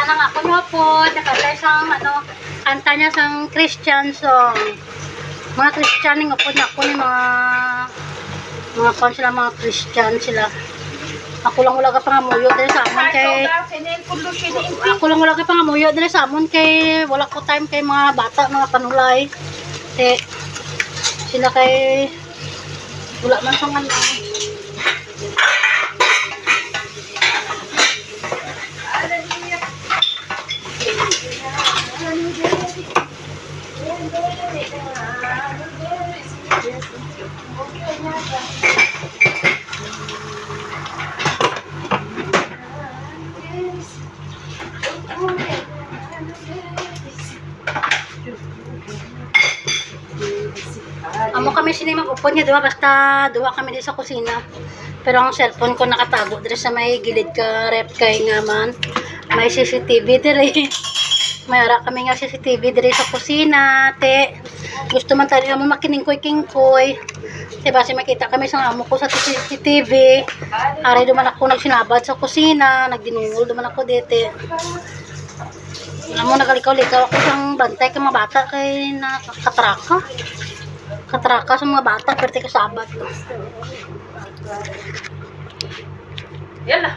kanta ng ako nyo po, nakanta isang kanta niya sang Christian song. Mga Christian nga po na ako ni mga pan sila, mga Christian sila. Ako lang wala ka pangamuyo dahil sa amon kay wala ko time kay mga bata, mga panulay. Kaya sila kay wala man sang amo kami sini mag-upod niya, diba? Basta duwa kami di sa kusina. Pero ang cellphone ko nakatago dire sa may gilid ka rep kay nga man. May CCTV dire. May ara kami nga CCTV dire sa kusina, te. Gusto man tayo mo makiningkoy-kingkoy. Diba si makita kami sa amo ko sa CCTV. Ari duman ako nagsinabad sa kusina, nagdinungol duman ako dito. Amo nagalikaw-likaw ako sang bantay kay mga bata kay katraka sa mga bata, pwerte kasabat. Yala.